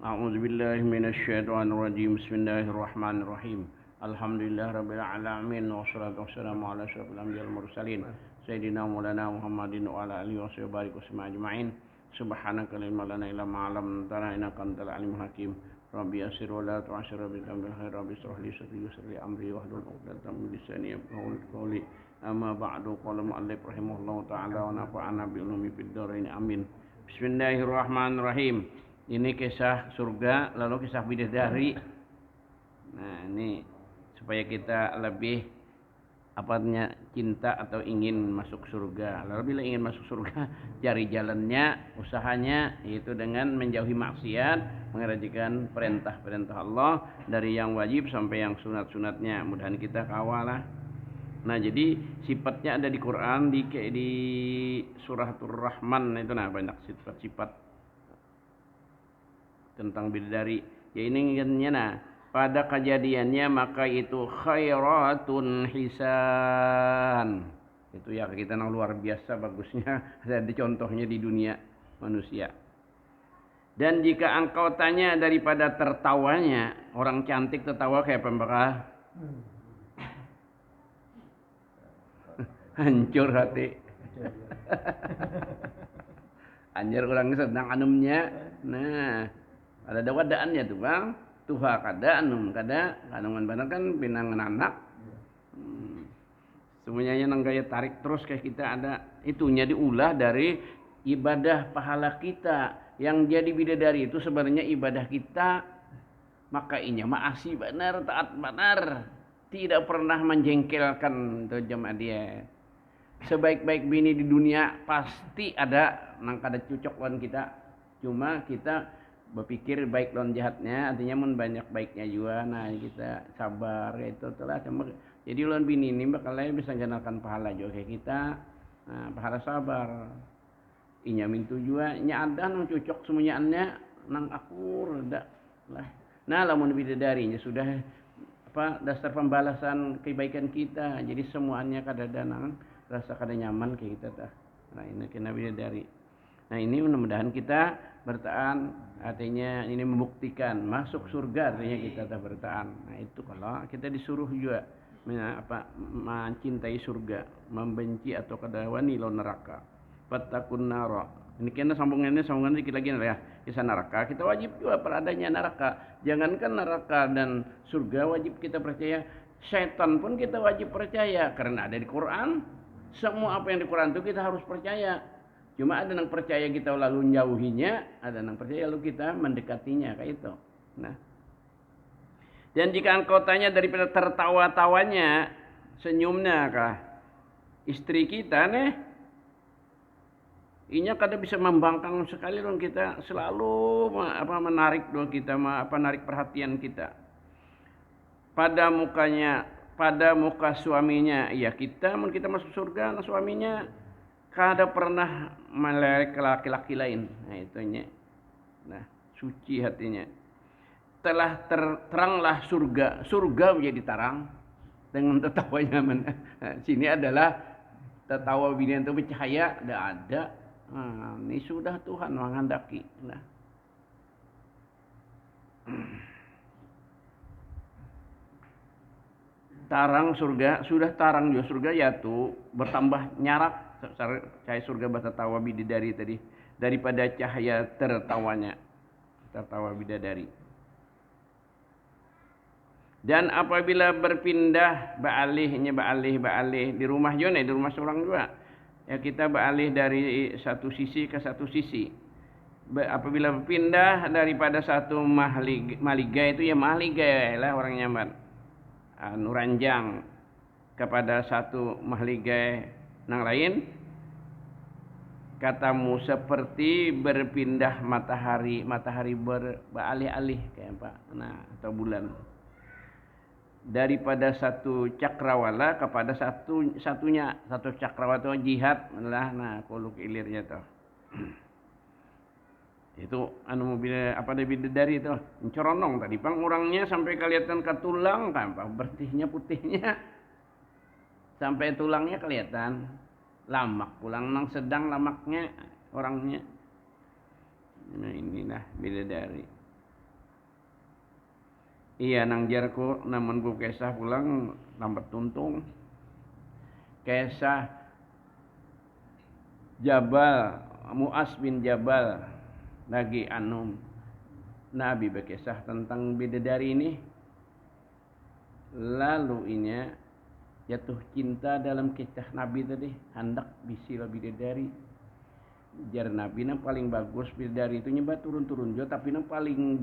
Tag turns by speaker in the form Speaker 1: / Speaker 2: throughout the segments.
Speaker 1: أعوذ بالله من الشيطان الرجيم بسم الله الرحمن الرحيم الحمد لله رب العالمين والصلاة والسلام على أشرف الأنبياء والمرسلين سيدنا مولانا محمد وعلى آله وصحبه وبارك وسلم أجمعين سبحانك لا علم لنا إلا ما علمتنا إنك أنت العليم الحكيم ربي يسر ولا تعسر بكم بالخير ربي اشرح لي صدري ويسر لي أمري واحلل عقدة من لساني يفقهوا قولي أما بعد قال المؤلف رحمه الله تعالى ونفعنا بعلومه في الدارين آمين Bismillahirrahmanirrahim. Ini kisah surga, lalu kisah bidadari. Nah, ini supaya kita lebih apanya cinta atau ingin masuk surga. Lalu bila ingin masuk surga, cari jalannya, usahanya yaitu dengan menjauhi maksiat, mengerjakan perintah-perintah Allah dari yang wajib sampai yang sunat-sunatnya. Mudahan kita kawalah. Nah, jadi sifatnya ada di Quran di Suratul Rahman itu banyak sifat-sifat tentang bidadari. Ya ini ingatnya pada kejadiannya maka itu khairatun hisan. Itu ya kita luar biasa bagusnya ada contohnya di dunia manusia. Dan jika engkau tanya daripada tertawanya, orang cantik tertawa kayak pembakar. Hancur hati. Anjir orang sedang anumnya. Nah, ada wadaannya tuh bang. Tuha kada anum kada anuman benar kan pinangan anak. Semuanya nang gaya tarik terus kayak kita ada itunya diulah dari ibadah pahala kita. Yang jadi bidadari itu sebenarnya ibadah kita. Makainya maasi benar taat benar. Tidak pernah menjengkelkan tuh jemaah dia. Sebaik-baik bini di dunia pasti ada nang kada cocok lawan kita. Cuma kita berpikir baik lawan jahatnya, artinya mun banyak baiknya juga. Nah, kita sabar itu telah. Jadi lawan bini ini bakalnya bisa ganalkan pahala juga kayak kita. Nah, pahala sabar. Inya mintu juga nya ada nang cocok semuanya nang akur ada lah. Nah, lamun bidadarinya sudah apa dasar pembalasan kebaikan kita. Jadi semuanya kadada nang rasa kada nyaman kayak kita dah. Nah, ini kena bidadari. Nah, ini mudah-mudahan kita bertahan, artinya ini membuktikan masuk surga artinya kita dah bertahan. Nah, itu kalau kita disuruh juga mencintai surga, membenci atau kada wani lawan neraka. Fattaqun nara. Ini kena sambungan dikit lagi ya. Kisah neraka, kita wajib juga peradanya neraka. Jangankan neraka dan surga wajib kita percaya, syaitan pun kita wajib percaya karena ada di Quran. Semua apa yang di Quran itu kita harus percaya. Cuma ada yang percaya kita lalu menjauhinya, ada yang percaya lalu kita mendekatinya kayak itu. Nah. Dan jika engkau tanya daripada tertawa-tawanya, senyumnya kah istri kita nih, inya kada bisa membangkang sekali dong kita selalu menarik dong kita narik perhatian kita. Pada mukanya pada muka suaminya, ya kita masuk surga, nah suaminya kada pernah melirik ke laki-laki lain. Nah itunya, nah suci hatinya. Telah teranglah surga menjadi terang dengan tertawanya. Nah, sini adalah tertawa bini itu bercahaya, ada. Nah, ini sudah Tuhan menghendaki. Nah. Tarang surga, sudah tarang juga surga ya tuh bertambah nyarak cahaya surga bahasa tawa bidadari tadi daripada cahaya tertawa bidadari. Dan apabila berpindah baalih di rumah juga di rumah seorang juga ya kita baalih dari satu sisi ke satu sisi. Apabila berpindah daripada satu mahligai itu ya mahligai lah orang nyaman. Nuranjang kepada satu mahligai nang lain katamu seperti berpindah matahari beralih-alih kayak apa atau bulan daripada satu cakrawala kepada satu cakrawala atau jihad lah koluk ilirnya tuh itu mobil bidadari itu menceronong tadi bang orangnya sampai kelihatan ke tulang kan bersihnya putihnya sampai tulangnya kelihatan lamak pulang nang sedang lamaknya orangnya. Nah inilah bidadari. Iya nang jarku namun ku kesah pulang lambat tuntung. Kesah Jabal Mu'az bin Jabal lagi Nabi berkisah tentang bidadari ini, lalu ini jatuh cinta dalam kisah Nabi tadi, hendak bisilah bidadari. Jar Nabi yang paling bagus bidadari itu nyebat turun-turun jo, tapi yang paling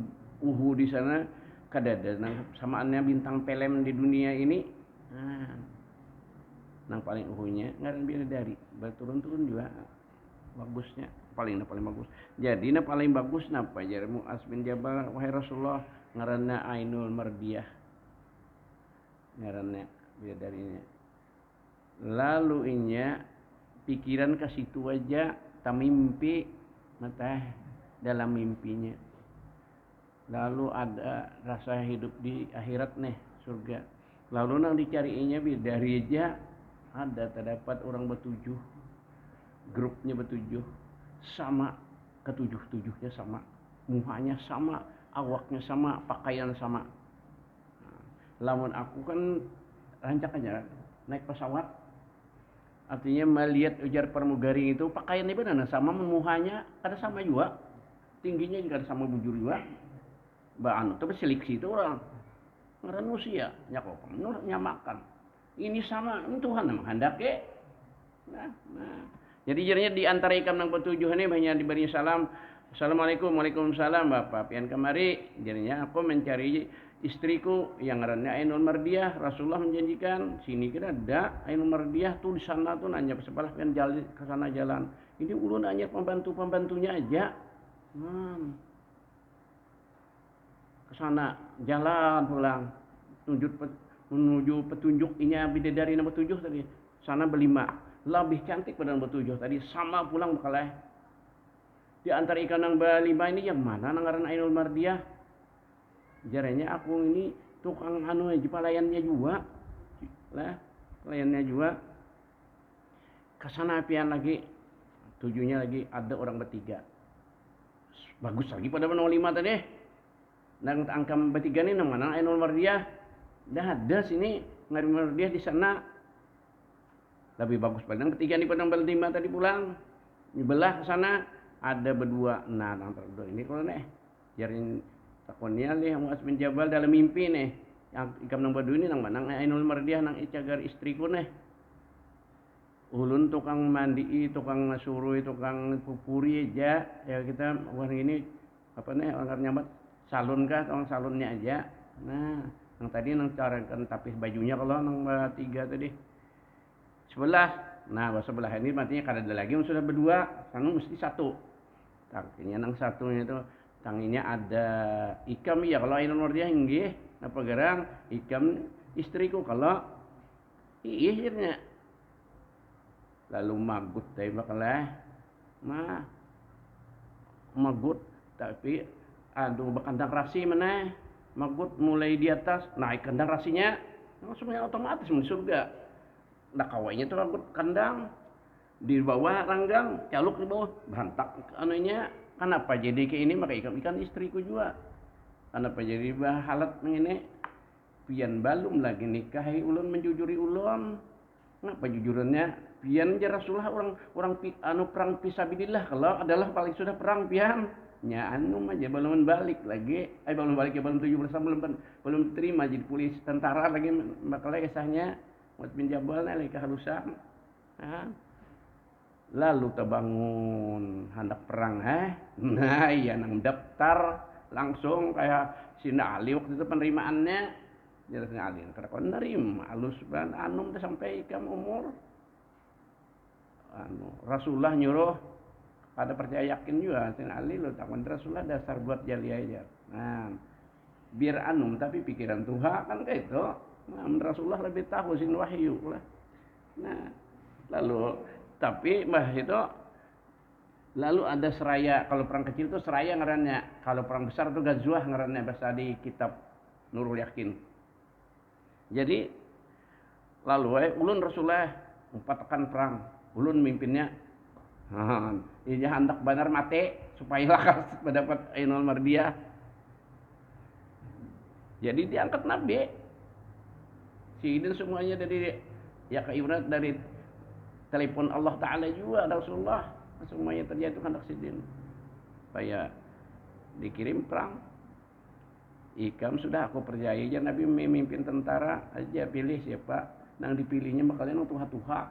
Speaker 1: di sana kadada samaannya bintang film di dunia ini. Nah, nang paling uhunya ngaran bidadari, berturun-turun juga bagusnya paling bagus. Jadi paling bagus napa jar Mu'az bin Jabal, wahai Rasulullah, ngaranna Ainul Mardiyah, ngaranna bidadarinya. Lalu inya pikiran ke situ aja, tamimpi mata dalam mimpinya. Lalu ada rasa hidup di akhirat nih, surga. Lalu nang dicariinya bidadari aja ada, terdapat orang bertujuh, grupnya bertujuh, sama ketujuh-tujuhnya sama, muhanya sama, awaknya sama, pakaian sama. Lamun aku kan rancak aja naik pesawat, artinya melihat ujar pramugari itu pakaiannya benar sama, muhanya ada sama juga, tingginya juga ada sama, bujur juga. Anu tapi seleksi itu orang ngaran manusia nyakopang nur nyamakan. Ini sama, ini Tuhan memang hendake. Nah. Jadi jadinya di antara ikam nang petujuh ini banyak diberi salam. Assalamualaikum, waalaikumsalam Bapak pian kemari. Jadinya aku mencari istriku yang ngarannya Ainul Mardiyah. Rasulullah menjanjikan sini kira ada Ainul Mardiyah tuh di sana tuh nanya sebelah pian jalan ke sana jalan. Ini ulun nanya pembantunya aja. Ke sana jalan pulang menuju petunjuk inya bidadari nomor 7 tadi. Sana berlima. Lebih cantik pada nomor 7 tadi, sama pulang bakalah. Di antara ikan yang berlima ini yang mana ngaran Ainul Mardiyah? Jaranya aku ini tukang pelayannya juga. Lah, pelayannya juga. Kesana pian lagi, tujuhnya lagi ada orang bertiga. Bagus lagi pada nomor 5 tadi. Dan angka bertiga ini mana Ainul Mardiyah? Dah ada sini Ainul Mardiyah di sana. Lebih bagus pada yang ketiga nih pada yang berlima tadi pulang. Di belah ke sana ada berdua. Nah, antara berdua ini kalau nih jarin takonnya nih Mu'az bin Jabal dalam mimpi nih. Yang ikam nang berdua ini nang manang Ainul Mardiyah nang icagar istriku nih. Ulun tukang mandi, tukang surui, tukang pupuri aja. Ya kita orang ini apa nih orang nyamat salon kah, tukang salonnya aja. Nah, yang tadi nang cara kan tapis bajunya kalau nang tiga tadi. Sebelah, nah sebelah ini artinya kada ada lagi, sudah berdua, sana mesti satu. Tangkinya nang satunya itu, tanginya ada ikam ya kalau Ainul Mardiyah inggih, apa gerang ikam istriku kalau ihirnya. Lalu magut teh bakalah, magut tapi aduh bakandang rasi mana, magut mulai di atas naik kandang rasinya, langsungnya otomatis di surga. Nah kawainya tuh rambut kandang di bawah ranggang, caluk di bawah berantak anunya. Kenapa jadi kayak ini? Maka ikan istriku juga. Kenapa jadi halat ini? Pian balum lagi nikahi ulun menjujuri ulun. Ngapa jujurannya? Pian aja Rasulullah orang perang fisabilillah kalau adalah paling sudah perang pian. Nya aja belum balik lagi. Belum balik ya belum 17 tahun belum terima jadi polisi tentara lagi makalnya kisahnya. Mu'az bin Jabal lagi keharusan. Lalu terbangun hendak perang. Nah iya nang daftar langsung kayak Sina Ali waktu itu penerimaannya. Jelasnya Ali karena kau nerima halus ban anum sampai ikam umur. Rasulullah nyuruh pada percaya yakin juga Sina Ali lo takkan Rasulullah dasar buat jali aja. Nah biar anum tapi pikiran Tuhan kan kayak itu. Nah, Rasulullah lebih tahu sin wahyu lah. Nah, lalu tapi itu lalu ada seraya, kalau perang kecil itu seraya ngarannya, kalau perang besar itu gazwah ngarannya bahasa di kitab Nurul Yakin. Jadi lalu ulun Rasulullah mempatakan perang, ulun mimpinnya. Ini hendak benar mati supaya lakas mendapat Ainul Mardiyah. Jadi diangkat Nabi. Si Idin semuanya dari ya keibarat dari telepon Allah Ta'ala juga Rasulullah. Semuanya terjadi itu hendak sidin. Supaya dikirim perang. Ikam sudah aku percaya aja Nabi memimpin tentara aja pilih siapa. Nang dipilihnya kalian tuha-tuha.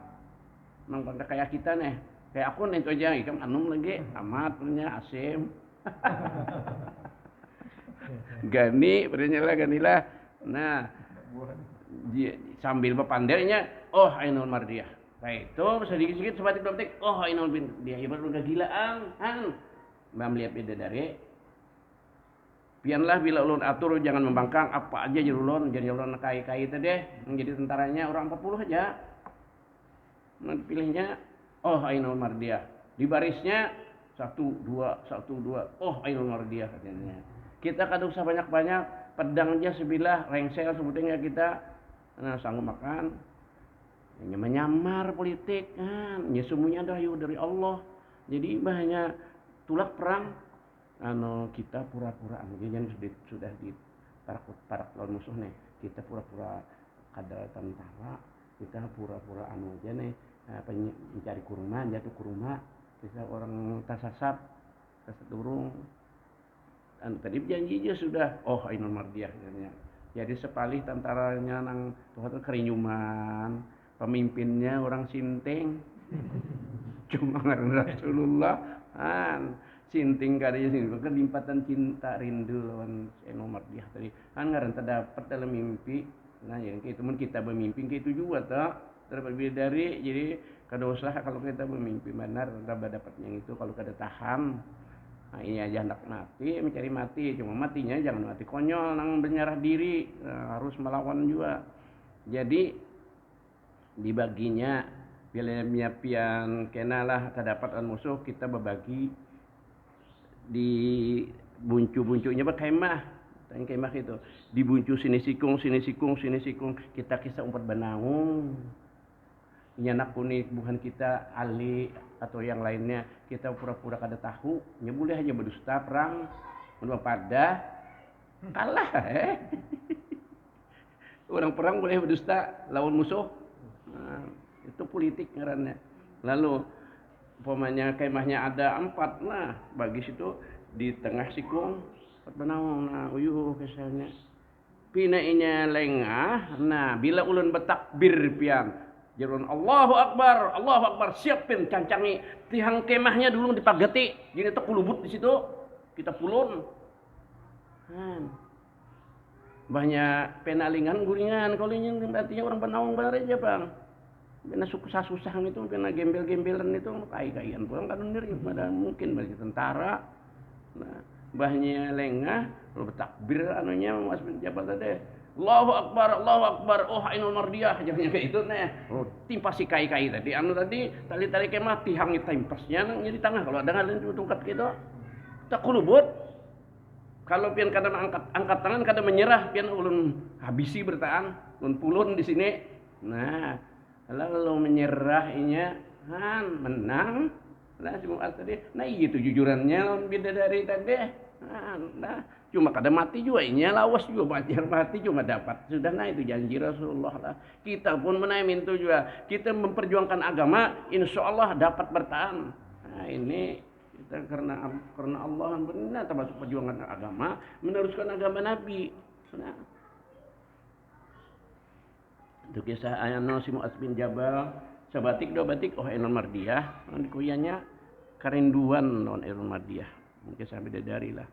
Speaker 1: Nang pada kayak kita nih. Kayak aku nih itu aja Ikam anum lagi. Amat punya Asim. Gani bernyalah ganilah. Nah sambil berpandernya, oh Ainul Mardiyah. Baik, itu sedikit-sedikit sebatik dua detik, oh Ainul bin dia ibarat udah gilaan, Mbak melihat bidadari. Pianlah bila ulun atur jangan membangkang apa aja ulun, jadi ulun kai-kai tadi menjadi tentaranya orang 40 aja. Pilihnya, oh Ainul Mardiyah. Di barisnya 1 2 1 2, oh Ainul Mardiyah katanya. Kita kadang usah banyak-banyak, pedang aja sebilah, rengsel sebetulnya kita. Nah, sanggup makan, hanya menyamar politik kan, ya semuanya dari Allah. Jadi banyak tulak perang, kita pura-pura, jangan sudah di para lawan musuh nih, kita pura-pura kada tentara, kita pura-pura aja nih, mencari kurma, jatuh kurma, kita orang tasasap, turung. Tadi janji aja sudah, oh Ainul Mardiyah katanya. Jadi sepalih tentaranya nang Tuhan kerinyuman, pemimpinnya orang sinting. Cuma ngaran Rasulullah, sinting kadanya sini, kelimpatan cinta rindu lawan Ainul Mardiyah tadi. Ngaran terdapat dalam mimpi. Nah, yang itu kita bermimpi itu juga tak terlebih dari jadi kada usah kalau kita bermimpi benar dapat yang itu kalau kada tahan. Nah, ini aja hendak mati, mencari mati, cuma matinya jangan mati konyol, nang menyerah diri, harus melawan juga. Jadi dibaginya bila pian kenalah terdapat musuh kita berbagi di buncu-buncunya berkemah, kemah itu dibuncu sini sikung kita kisah umpat benangung. Nyanak kunik bukan kita Ali atau yang lainnya kita pura-pura kada tahu nya boleh aja berdusta perang menurut pada kalah orang perang boleh berdusta lawan musuh. Nah, itu politik ngarannya. Lalu umpamanya kemahnya ada 4, nah bagi situ di tengah sikung benang, nah uyuh kesannya pinainya lengah. Nah bila ulun bertakbir pian Jarun Allahu Akbar, siapin cancangi tihang kemahnya dulu dipagati, jadi tak kulubut di situ, kita pulun. Banyak penalingan guringan, kalau ini artinya orang penawang benar aja bang. Bina susah itu, bina gembel-gembelan itu, kai-kaian pulang kan sendiri, pada mungkin bagi tentara. Nah, banyak lengah, kalau bertakbir anunya mas pejabat tadi. Allahu Akbar, oh Ainul Mardiyah, jangan kayak itu nih. Oh, timpas si kai-kai tadi, tadi tali-tali kemah tihang timpasnya di tengah. Kalau ada ngalian tungkat gitu, tak kulubut. Kalau pian kadang angkat tangan, kadang menyerah, pian ulun habisi bertahan, ulun pulun di sini. Nah, kalau menyerah inya, menang. Nah, semua tadi, nah itu jujurannya beda dari tadi. Nah, cuma kada mati juga, ini lawas juga mati cuma dapat. Sudah, nah itu janji Rasulullah lah. Kita pun menaim itu juga. Kita memperjuangkan agama, insya Allah dapat bertahan. Nah ini kita karena Allah benar termasuk perjuangan agama, meneruskan agama Nabi. Nah, itu kisah ayano si Mu'adz bin Jabal. Sebatik dua batik, oh Ainul Mardiyah. Kuyanya kerinduan non Ainul Mardiyah. Mungkin sampai dari lah.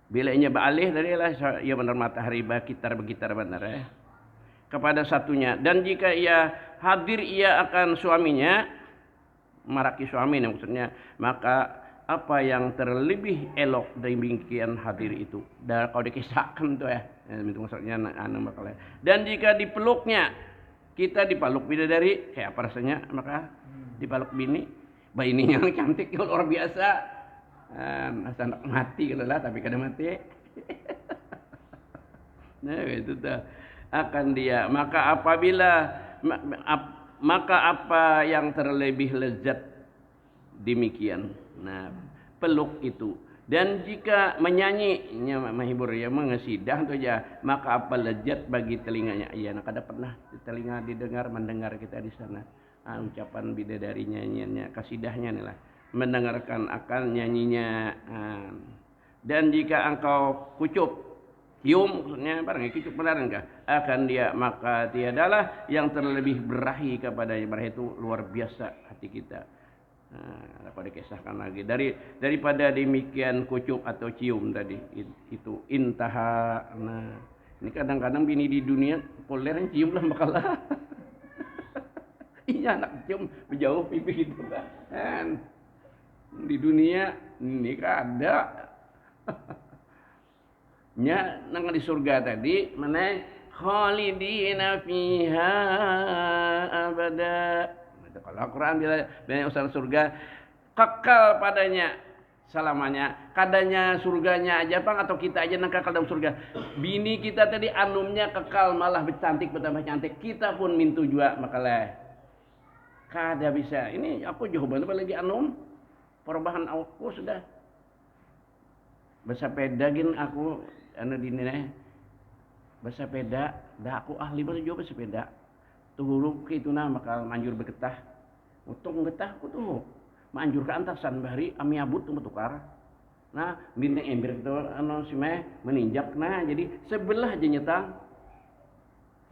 Speaker 1: Bila ia beralih dari lah ia benar matahari berkitar benar kepada satunya, dan jika ia hadir ia akan suaminya maraki suami maksudnya, maka apa yang terlebih elok dari demikian hadir itu. Dan kalau dikisahkan tuh itu maksudnya dan jika dipeluknya, kita dipeluk bidadari kayak apa rasanya, maka dipeluk bini baininya cantik luar biasa. Asal nak mati kalau lah, tapi kada mati. Nah itu dah akan dia. Maka apa yang terlebih lezat demikian. Nah peluk itu Dan jika menyanyi menghibur ya mengesidah tu aja, maka apa lezat bagi telinganya. Iya, nak ada pernah di telinga mendengar kita di sana. Ucapan bidadari nyanyiannya, kasidahnya nih lah. Mendengarkan akan nyanyinya. Dan jika engkau kucup, cium maksudnya barang kucup melarangkah akan dia, maka tiadalah yang terlebih berahi kepadanya. Berahi itu luar biasa hati kita. Dapat dikisahkan lagi daripada demikian kucup atau cium tadi itu intaha. Nah, ini kadang-kadang bini di dunia poler cium lah makalah. Iya, anak cium berjauh pipi gitu kan. Di dunia ini kada. Nya nang di surga tadi mana khalidina fiha abada. Kalau Al-Quran bilang usaha surga kekal padanya selamanya. Kadanya surganya aja bang, atau kita aja nang kekal dalam surga. Bini kita tadi anumnya kekal malah bercantik bertambah cantik. Kita pun mintu juga makalah. Kada bisa. Ini aku jawaban apa lagi anum? Perubahan aku sudah bersepeda gin aku anu dini bersepeda. Dah aku ahli baru juga bersepeda. Tuhuruk ke itu nah bakal manjur bergetah. Untung getah aku tuh manjur ke antasan bahari ami abut tuh bertukar. Nah, bintang ember itu anu si meh meninjak nah jadi sebelah aja nyetang.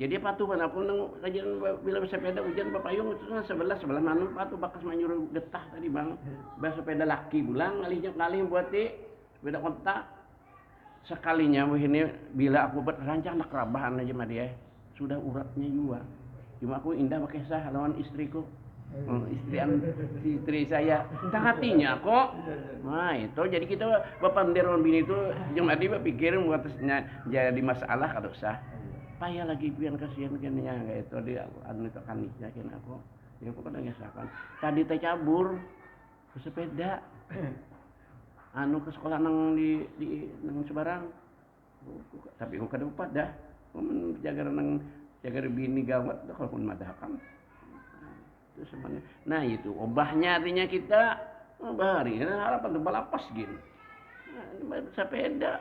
Speaker 1: Jadi patuh kan aku nang kajian bila bersepeda hujan papayung itu sebelah manu patuh bakas manjur getah tadi bang. Bersepeda laki bulang ngalih buat beda kontak. Sekalinya ini bila aku berancang nak kerabahan aja sama dia sudah uratnya juga. Cuma aku indah pakai sah lawan istriku. Istri saya tentang hatinya kok. Nah itu jadi kita bapak nderon bini itu cuma dia pikir buatnya jadi masalah kalau sah. Payah lagi pian kasihan kayaknya kayak itu dia anu itu kanisnya kena aku. Ya aku kadang ngesakan. Tadi teh cabur ke sepeda. Anu ke sekolah nang di nang Sebarang. Tapi aku kada upat dah. Jaga bini gawat dah kalau pun madahkan. Itu sebenarnya. Nah itu obahnya artinya kita bahari harapan tebal lapas gini. Nah, sepeda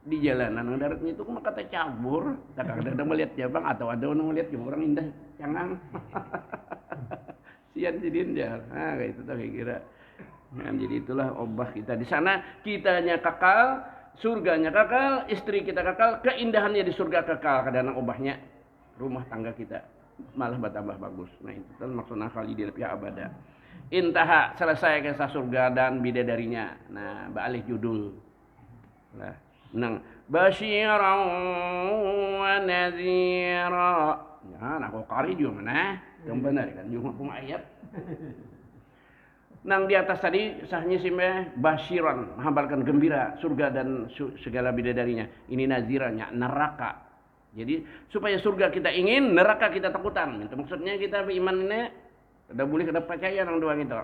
Speaker 1: di jalanan daratnya itu cuma kata cabur. Tak ada melihat jabang atau ada orang melihat orang indah cangang. Sian jadiin jar. Nah kayak itu tak kira. Nah, jadi itulah obah kita di sana. Kitanya kekal, surganya kekal, istri kita kekal, keindahannya di surga kekal. Kadang obahnya rumah tangga kita malah bertambah bagus. Nah itu kan maksudnya khalidin fiha abada. Intaha, selesai kisah surga dan bidadarinya. Nah baalih judul. Nah, nang basyiran wa nadhira. Ya, nak qari juga mana? Yang benar kan juga pun ayat. Nang di atas tadi sahnya simeh basyiran, menghabarkan gembira surga dan segala bidadarinya. Ini naziranya neraka. Jadi supaya surga kita ingin, neraka kita takutan. Itu maksudnya kita beriman ini tidak boleh kita percaya nang dua gitu.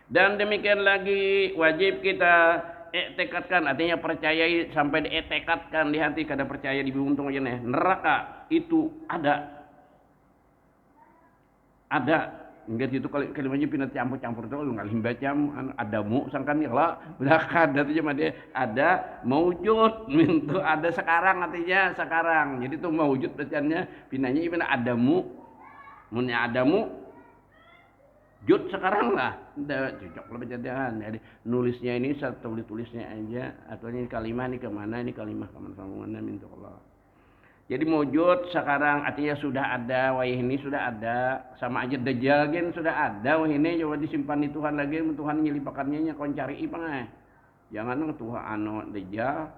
Speaker 1: Dan demikian lagi wajib kita tekadkan, artinya percayai sampai dietekadkan di hati, kada percaya di buntung aja nih. Neraka itu ada. Enggak itu kalau kalimatnya pindah campur tuh lu ngalim baca adamu sangkan ya lah udah kada tuh cuma dia ada maujud itu ada sekarang artinya sekarang. Jadi tuh maujud bacanya pinanya pindah adamu munnya adamu jud sekarang lah udah cocok lah bacaan. Jadi nulisnya ini satu tulisnya aja atau ini kalimat ini kemana sambungannya minta Allah. Jadi mewujud sekarang artinya sudah ada, wah ini sudah ada, sama aja dajjal gen sudah ada, wah ini coba disimpan di Tuhan lagi, Tuhan nyelipakannya kon cari ipang jangan nang Tuhan anu dajjal,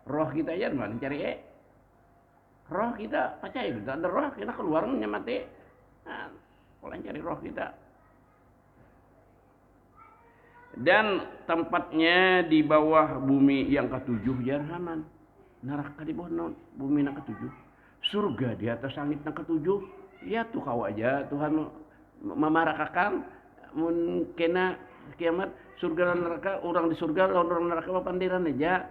Speaker 1: roh kita aja mana cari roh kita percaya kita ada roh kita keluarnya mati, nah, kalau cari roh kita. Dan tempatnya di bawah bumi yang ketujuh Jahanam. Neraka di bawah bumi yang ketujuh, surga di atas langit yang ketujuh. Ya tuh kau aja Tuhan memarakakan mungkin kiamat surga dan neraka, orang di surga orang neraka pandiran aja.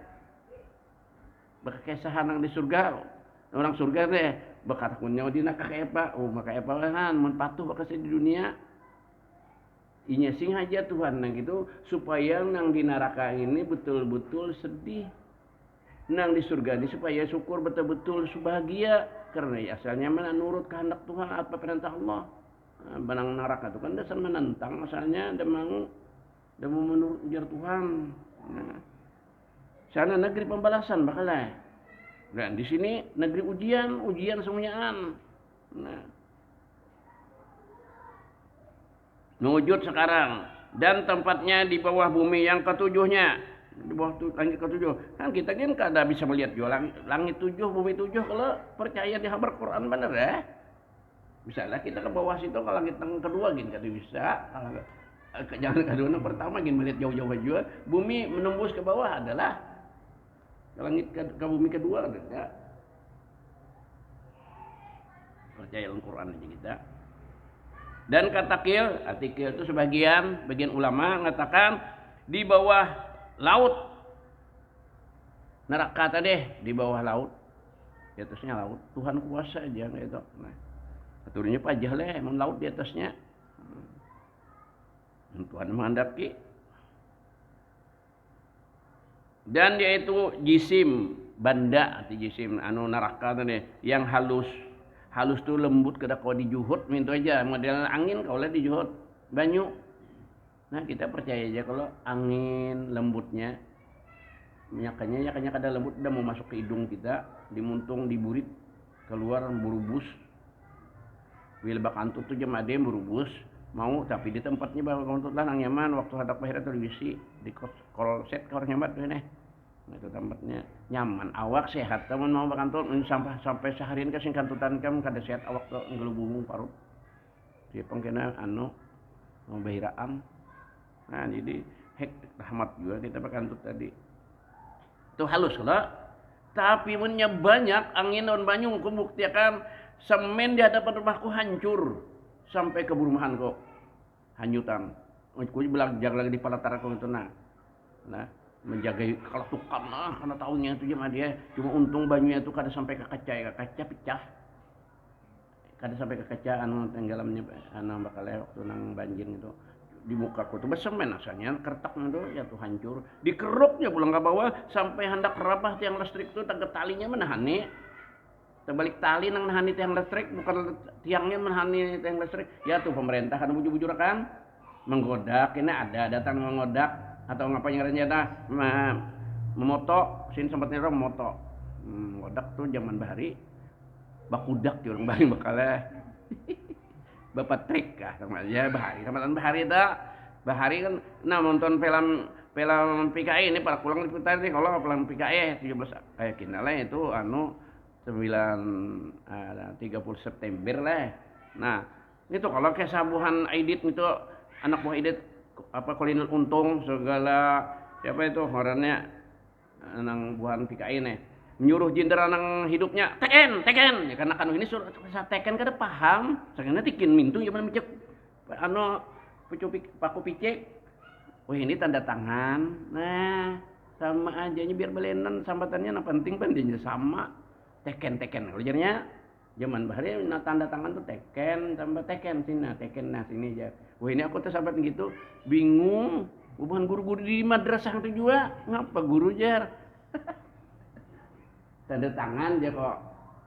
Speaker 1: Berkesahan di surga, orang surga deh berkata kunyau di neraka kayak apa? Oh maka apa kan mun patuh bakal di dunia. Inya sing aja Tuhan nang gitu supaya nang di neraka ini betul-betul sedih. Nang di surga ini supaya syukur betul-betul bahagia karena asalnya mana nurut kehendak Tuhan apa perintah Allah. Nah, benang neraka itu kan dasar menentang asalnya demang mau menurut ujar Tuhan. Nah, sana negeri pembalasan bakalnya. Dan di sini negeri ujian semuanyaan. Nah, mewujud sekarang dan tempatnya di bawah bumi yang ketujuhnya, di bawah langit ketujuh. Kan kita kan kada bisa melihat juga langit tujuh, bumi tujuh kalau percaya di kabar Quran bener ya. Misalnya kita ke bawah situ ke langit yang kedua gini kada bisa. Jangan kedua yang pertama gini melihat jauh-jauh aja. Bumi menembus ke bawah adalah ke langit ke bumi kedua ya. Percaya Al-Quran aja kita. Dan kata artikel itu bagian ulama mengatakan di bawah laut neraka tadi di bawah laut, di atasnya laut. Tuhan kuasa aja gitu. Nah, aturnya pajah lah emang laut di atasnya. Tuhan menghendaki. Dan dia itu jisim banda atau jisim anu neraka tadi yang halus tuh lembut kada kau dijuhut minta aja model angin kau lah dijuhut banyu. Nah kita percaya aja kalau angin lembutnya nyakanya kada lembut udah mau masuk ke hidung kita dimuntung diburit keluar berubus wil bak antut tuh jam ade berubus mau tapi di tempatnya bawa untuk lah nang nyaman waktu hadap akhirnya tuh diisi di kolset ke orang nyaman tuh nih. Nah, itu tempatnya nyaman awak sehat teman mau bakantut sampai seharian kasih kantutan kamu kada sehat awak tuh ngelubung parut dia pengkena anu mau bahiraan. Nah jadi rahmat juga kita bakantut tadi itu halus lah tapi mennya banyak angin dan banyu kubuktiakan semen di hadapan rumahku hancur sampai ke perumahan kok hanyutan aku bilang jaga lagi di palatara kau itu nah menjaga kalau tukang lah karena tahunya itu cuma dia cuma untung banyunya itu kada sampai ke kaca pecah kada sampai ke kaca anu tenggelamnya anu bakal waktu nang banjir itu di muka ku tuh bersemen asalnya kertaknya tuh ya tuh hancur dikeruknya pulang ke bawah sampai hendak kerabah tiang listrik tuh tangga talinya menahani terbalik tali nang nahani tiang listrik bukan tiangnya menahani tiang listrik ya tuh pemerintah kan bujur-bujur kan menggodak ini ada datang mengodak atau ngapain rencana memoto sin sempatnya orang memoto ngodak tuh zaman bahari bakudak di orang bahari bakalnya bapak trik kah sama aja bahari tamatan bahari dah bahari kan nah nonton film PKI ini para pulang diputar nih kalau film PKI 17 kayak kinala itu anu 30 September lah. Nah, itu kalau kesabuhan Aidit itu anak buah Aidit apa Kolinel Untung segala siapa itu orangnya nang buahan PKI nih menyuruh jindera nang hidupnya teken ya karena kan ini suruh teken kada paham sakjana tikin mintung zaman micek anu paku picek wah ini tanda tangan nah sama aja biar belenan sambatannya nah penting pentingnya sama teken ujarnya zaman bahari nah tanda tangan tuh teken tambah teken sini aja wah ini aku tuh sahabat gitu bingung bukan guru-guru di madrasah itu juga ngapa guru jar tanda tangan aja kok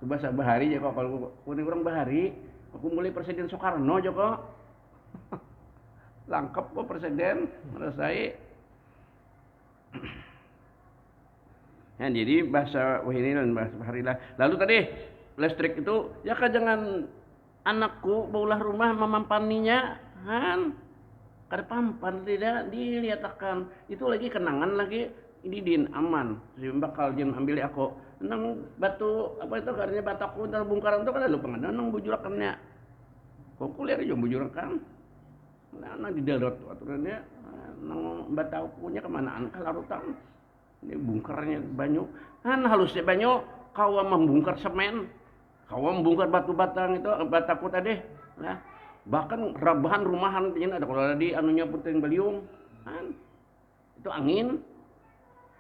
Speaker 1: bahasa bahari aja kok kalau kurang bahari aku mulai Presiden Soekarno aja kok lengkap kok presiden menurut saya. Ya, jadi bahasa wahini dan bahasa baharilah. Lalu tadi listrik itu ya kan jangan anakku baulah rumah memampaninya kan kada pampan tidak dilihatkan itu lagi kenangan lagi ini din aman si bakal jeng ambil aku nang batu apa itu karena bataku dalam bungkaran itu kada lupa nang bujurakannya kok kuliah aja bujurakan nah di darat aturannya nang batakunya kemanaan kalarutan ini bungkarnya banyu kan halusnya banyu kau membungkar semen kau membungkar batu batang itu bataku tadi nah bahkan rabahan rumahan ini ada kalau ada di anunya puting beliung kan itu angin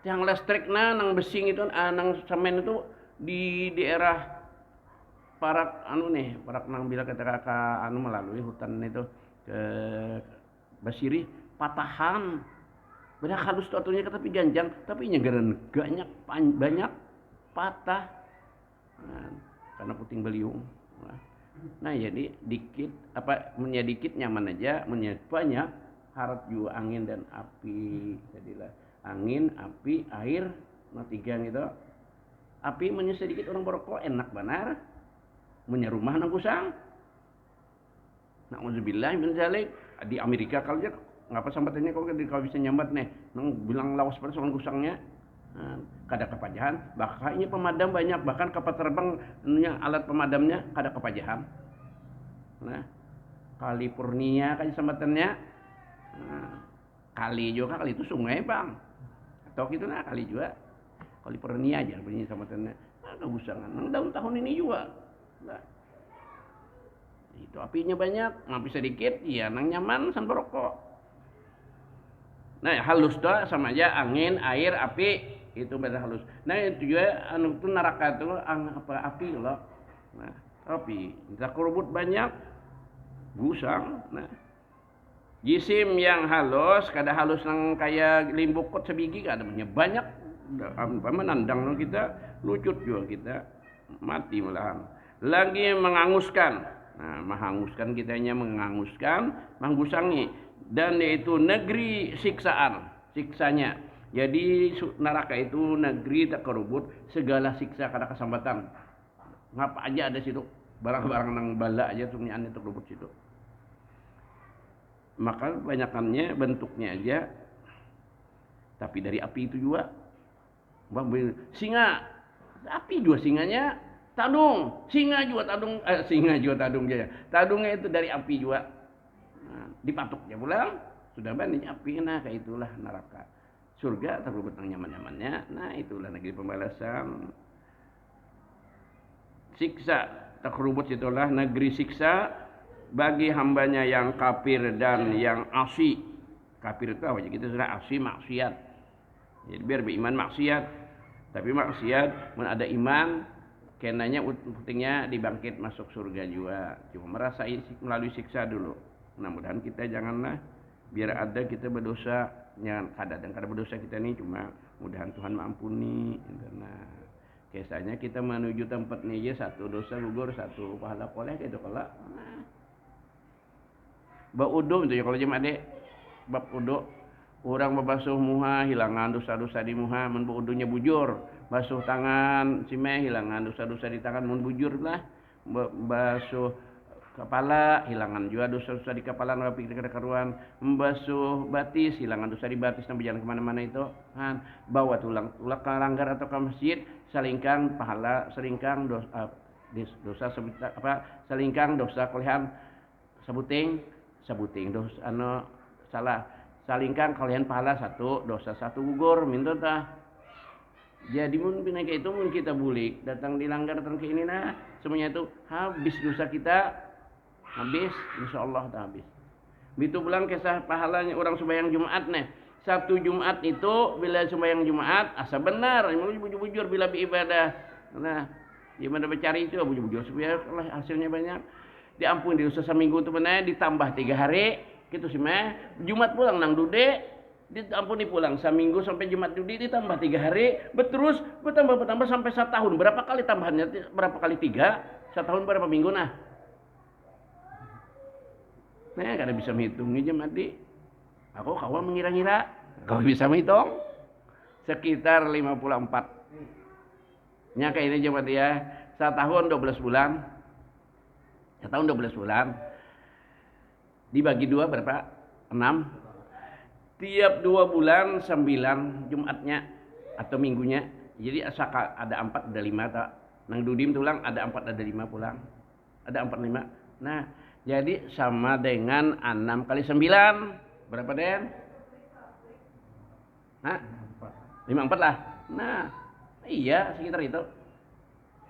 Speaker 1: yang listrik nang besing itu nang semen itu di daerah parak anu nih parak nang bila ketika anu melalui hutan itu ke basiri patahan. Bedah halus tu atunya tapi ganjang, tapi nyegeran banyak patah. Nah, karena puting beliung. Nah, jadi dikit dikit nyaman aja, banyak harap juga angin dan api. Jadilah angin, api, air, nah tiga gitu. Api sedikit orang berokok enak benar. Rumah nang kusang. Na'udzubillah min zalik. Di Amerika kalau dia ngapa sambatannya kalau bisa nyambat nih, nang bilang lawas pada soal kusangnya. Nah, kada kepajahan, bahkan ini pemadam banyak, bahkan kapal terbang alat pemadamnya kada kepajahan. Nah, California kan sambatannya. Nah, kali itu sungai bang, atau gitu nah kali juga. California aja bunyi sambatannya. Nah, kegusangan. Nang tahun ini juga. Nah, itu apinya banyak, api sedikit, ya nang nyaman san berokok. Nah, halus doa sama aja angin, air, api itu beda halus. Nah, itu juga itu neraka itu api loh. Nah, api, kita kerubut banyak, gusang. Nah, jisim yang halus, kada halus nang kayak limbukot sebiji kada banyak. Menandang kita, lucut juga kita, mati malahan. Lagi menganguskan. Nah, menghanguskan kitanya, menggusangi, dan yaitu negeri siksanya. Jadi neraka itu negeri tak kerubut, segala siksa kada kesambatan. Ngapa aja ada situ, barang-barang nang bala aja sumnyaan itu kerubut situ. Maka banyakannya bentuknya aja, tapi dari api itu juga. Singa, api juga singanya. Singa juga tadung ya. Tadungnya itu dari api juga. Nah, dipatuknya pulang, sudah banyak api. Nah, kayak itulah neraka. Surga terlebut nyaman-nyamannya. Nah, itulah negeri pembalasan. Siksa terkerubut itulah negeri siksa bagi hambanya yang kafir dan yang asi. Kafir itu apa? Kita sudah asi maksiat. Jadi biar beriman maksiat. Tapi maksiat ada iman, kenanya pentingnya dibangkit masuk surga juga. Cuma merasain melalui siksa dulu. Nah, mudahan kita janganlah biar ada kita berdosa, jangan dan kada berdosa kita ini, cuma mudahan Tuhan mengampuni. Nah, kisahnya kita menuju tempat ini aja satu dosa gugur, satu pahala koleh gitu kalau. Nah, bab udu itu ya kalau jemaah adek, bab udu. Orang membasuh muha, hilangan dosa-dosa di muha, mun udunya bujur. Basuh tangan, cimeh, hilangan dosa-dosa di tangan, mun bujur lah. Basuh kepala, hilangan juga dosa-dosa di kepala, nabi kita karuan. Membasuh batis, hilangan dosa di batis, nabi jalan kemana-mana itu. Han, bawa tulang ke langgar atau ke masjid, selingkang pahala, selingkang dosa selingkang dosa kolehan, sabuting dosa salah. Salingkan kalian pahala satu, dosa satu gugur, minta tah. Jadi mun pindah itu mun kita bulik, datang dilanggar datang ke ini nah, semuanya itu habis dosa kita, habis, insyaallah dah habis. Begitu pulang kisah pahalanya orang sembahyang Jumat nih. Satu Jumat itu bila sembahyang Jumat asa benar, bujur-bujur bila beribadah. Nah, gimana mencari itu bujur-bujur supaya hasilnya banyak. Diampuni dosa seminggu itu benar ditambah 3 hari. Gitu sih mah Jumat pulang nang dude diampuni pulang seminggu sampai Jumat dude ditambah 3 hari bertambah sampai 1 tahun. Berapa kali tambahannya? Berapa kali 3? 1 tahun berapa minggu nah? Nah, kada bisa menghitungnya jemaah di. Aku kawan mengira-ngira. Kau bisa menghitung? Sekitar 54. Nya kayak ini jemaah dia. 1 tahun 12 bulan. 1 tahun 12 bulan. Dibagi 2 berapa? 6. Tiap 2 bulan 9 Jumatnya atau minggunya. Jadi ada 4 ada 5 tak. Nang dudim tulang ada 4 ada 5 pulang. Ada 4 5. Nah, jadi sama dengan 6 kali 9. Berapa Den? Hah? 54 lah. Nah, iya sekitar itu.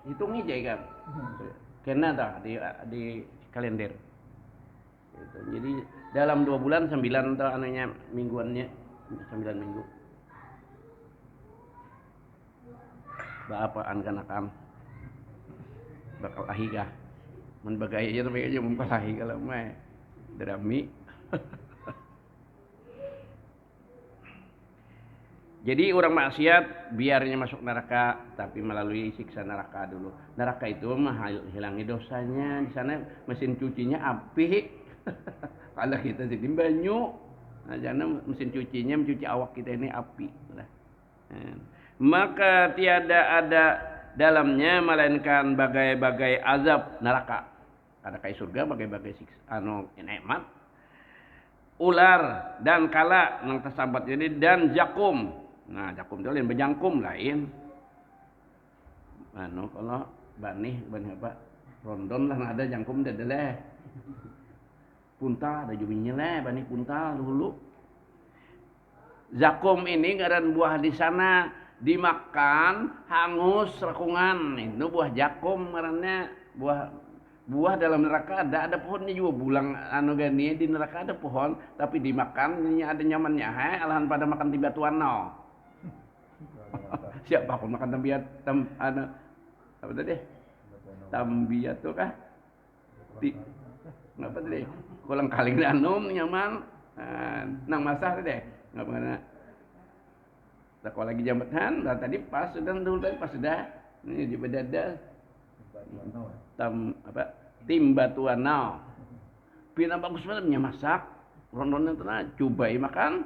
Speaker 1: Hitung aja kan. Kena tak di kalender. Gitu. Jadi dalam 2 bulan 9 atau anaknya mingguannya 9 minggu. Baapaan kanakan bakal ahikah mun bagaya aja tapi aja mempalahi kalau mah derami Jadi orang maksiat biarnya masuk neraka tapi melalui siksa neraka dulu. Neraka itu mah hilangi dosanya. Di sana mesin cucinya api. Kalau kita jadi banyu, nah jangan mesin cucinya mencuci awak kita ini api. Maka tiada ada dalamnya melainkan bagai-bagai azab neraka. Ada kayak surga bagai-bagai siksa nikmat. Ular dan kala nang tersambat jadi dan jakum. Nah, jakum itu lain bejangkum lain. Kalau bani apa? Rondon lah ada jangkum dah leh. Punta ada juminya leh, bani punta dulu. Zakum ini ngaran buah di sana dimakan hangus rakungan. Itu buah jakum ngarannya buah dalam neraka ada pohonnya juga bulang gani di neraka ada pohon tapi dimakan ini ada nyamannya alahan pada makan tiba tuan no. Siapa pun makan tambiat apa tadi? Tambiat tuh kah? Apa tadi? Kolang kaling danum nyaman. Nang masah tadi. Ngapa ngana? Sekolah lagi jambatan, tadi pas sudah dulu tadi pas sudah ini di bedada. Tim batuan now. Pina bagus banget masak. Rondonnya tuh cobai makan.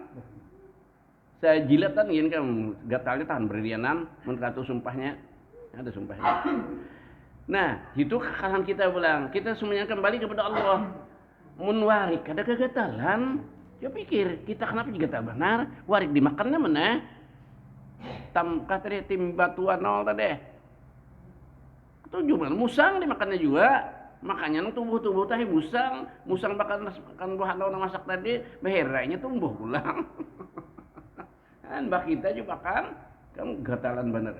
Speaker 1: Saya jilatan gini kan gatalnya tahan berdirianan menurut sumpahnya ada sumpahnya. Nah itu kekalahan kita bilang kita semuanya kembali kepada Allah. Warik ada kegatalan. Ya pikir kita kenapa juga tak benar warik dimakannya mana? Kata dia tim batuan nol tadi. Itu juga musang dimakannya juga. Makanya tubuh tadi musang makan buah lawan masak tadi beherainya tumbuh pulang. Kan mbak kita juga kan gatalan bener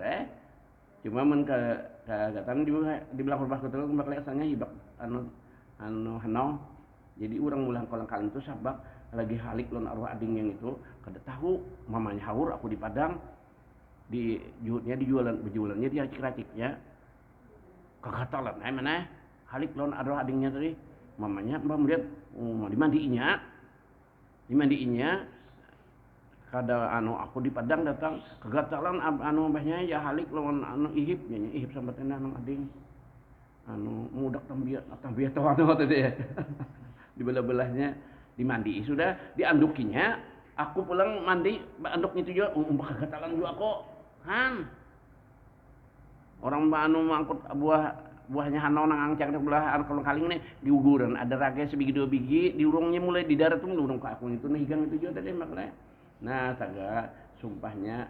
Speaker 1: cuma gatalan juga dibilang berbah ketul mbak kelihatannya ibak jadi orang mulang kolang kaling itu sabak lagi halik lon arwah ading yang itu kada tahu mamanya haur aku di Padang dijualannya dia racik-raciknya kegatalan mana halik lon arwah adingnya tadi mamanya mbak melihat dimandiinnya kada aku di Padang datang kegatalan mbahnya ya halik lawan ihip sampai tenda nang ading mudak tambiat atau tadi ya di belah-belahnya dimandi sudah diandukinya aku pulang mandi anduknya itu juga kegatalan juga kok orang mangkut buahnya nang angcang belah kolong kaling nih di uguran ada raga sebiji dua biji di urungnya mulai di darat tuh urung ke aku itu higang itu juga tadi makanya. Nah, taga sumpahnya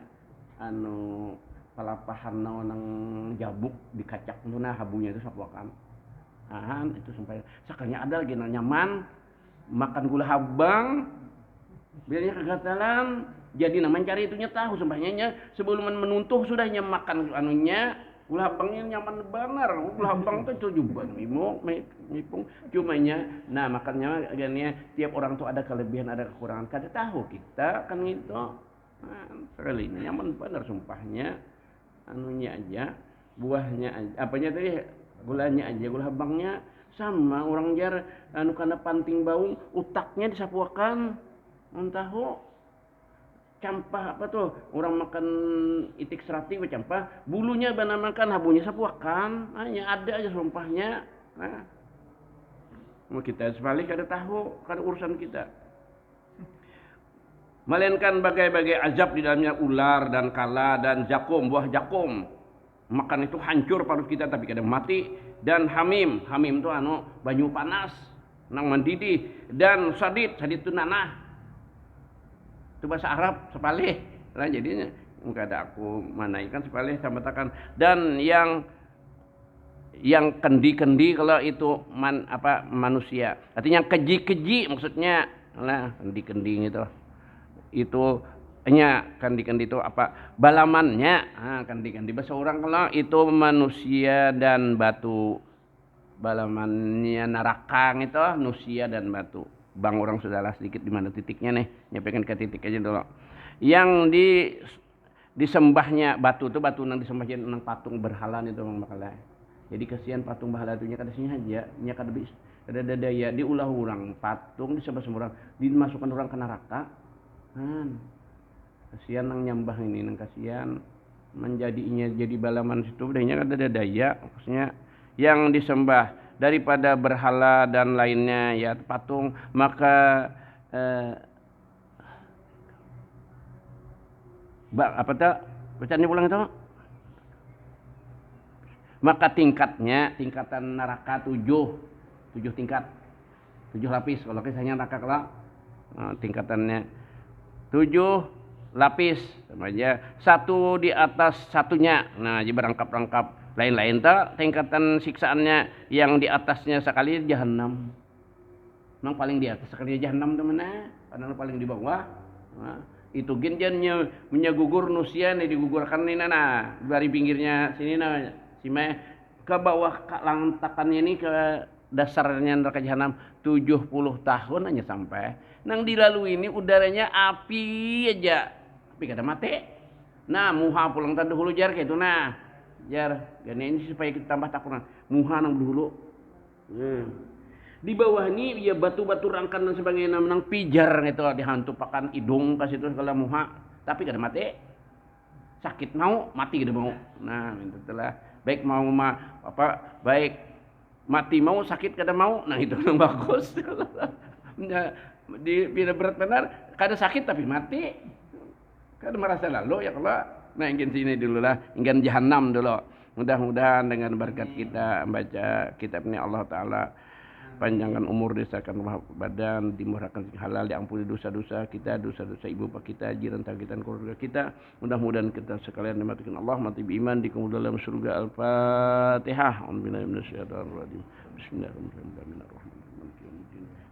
Speaker 1: palapahan nang jabuk dikacak itu habunya itu sapuakan. Itu sumpahnya. Sakanya ada lagi nyaman makan gula habang biarnya kegatalan jadi namanya cari itunya tahu sumpahnya sebelum menuntuh sudahnya makan gula habangnya nyaman benar. Gula habang itu juga mipung cumanya makannya agarnya tiap orang tuh ada kelebihan ada kekurangan kada tahu kita kan gitu sekali ini nyaman benar sumpahnya aja buahnya aja apanya tadi gulanya aja gula habangnya sama orang jar karena panting baung utaknya disapuakan tahu campah apa tuh orang makan itik serati campah bulunya benar makan habunya sapuakan hanya ada aja sumpahnya mau kita sebalik ada tahu kada urusan kita melainkan bagai-bagai azab di dalamnya ular dan kala dan jakum buah jakum makan itu hancur parut kita tapi kadang mati dan hamim itu banyu panas nang mendidih dan sadid itu nanah itu bahasa Arab sepalih lah jadinya enggak ada aku manaikan sepalih tambahkan dan yang kendi-kendi kalau itu manusia artinya keji-keji maksudnya lah kendi-kendi itu kendi-kendi itu apa balamannya kendi-kendi bahasa orang kalau itu manusia dan batu balamannya neraka itu manusia dan batu. Bang orang sudahlah sedikit di mana titiknya nih nyampaikan ke titik aja dulu yang disembahnya batu itu batu yang disembahnya nang patung berhalan itu makanya jadi kasihan patung berhala itu kadasinya aja kada bisa ada daya diulah orang patung disembah semua orang dimasukkan orang ke neraka Kasihan nang nyambah ini, nang kasihan menjadinya jadi balaman situ bedanya ada daya, maksudnya yang disembah daripada berhala dan lainnya ya patung, maka eh, apa tak bacaan pulang itu, maka tingkatan neraka tujuh tingkat, 7 lapis kalau kisahnya neraka kelak. Nah, tingkatannya 7 lapis sama aja, satu di atas satunya. Nah, jadi berangkap-rangkap lain-lain tak tingkatan siksaannya, yang di atasnya sekali jahanam. Memang paling di atas sekali jahanam teman, padahal paling di bawah. Nah, itu genjannya menyagugur nusian digugurkan ini nah dari pinggirnya sini nah sime ke bawah ke lantakannya ini ke dasarnya neraka jahanam 70 tahun hanya sampai. Nang dilalui ini udaranya api aja, api kada mati. Nah muha pulang tadi dahulu jar gitu nah jar gini ini supaya kita tambah takunan muha nang dulu. Di bawah ini ya batu-batu rangkan dan sebagainya menang pijar gitu dihantu pakan hidung kasih itu segala muha, tapi kada mati, sakit mau mati kada mau. Nah itu telah baik mau apa baik mati mau sakit kada mau, nah itu yang bagus. Nah, di bila berat benar kada sakit tapi mati, kada merasa lalu ya kalau nah ingin sini dulu lah, ingin jahanam dulu. Mudah-mudahan dengan berkat kita membaca kitab ini Allah Ta'ala panjangkan umur, desakan badan, dimurahkan halal, diampuni dosa-dosa kita, dosa-dosa ibu bapak kita, jiran kita, keluarga kita. Mudah-mudahan kita sekalian dimatikan Allah, mati beriman, dikumpul dalam surga. Al-Fatihah. Bismillahirrahmanirrahim.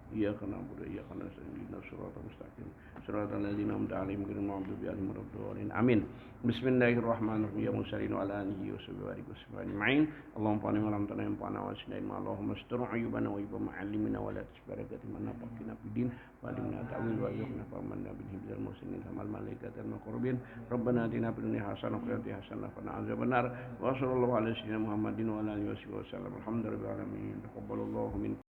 Speaker 1: Iyyaka na'budu wa iyyaka nasta'in. Ihdinas siratal mustaqim. Siratal ladzina an'amta 'alaihim ghairil maghdubi 'alaihim waladdallin. Amin. Bismillahirrahmanirrahim. Ya Musalinu ala alihi wa sahbihi ajma'in. Allahumma fa'alna ma lam tanam fa'ana wa sinain ma Allahumma astur ayubana wa ayuba ma'alimina wa la tasbaraka timana faqina bidin wa alimna ta'wil wa yuhna fa'amanna bil hibzal muslimin samal malaikat al maqrubin. Rabbana atina fid dunya hasanah wa fil akhirati hasanah wa qina adzabannar. Wa sallallahu ala sayyidina Muhammadin wa ala alihi wa sahbihi wasallam. Alhamdulillahirabbil alamin. Taqabbalallahu minna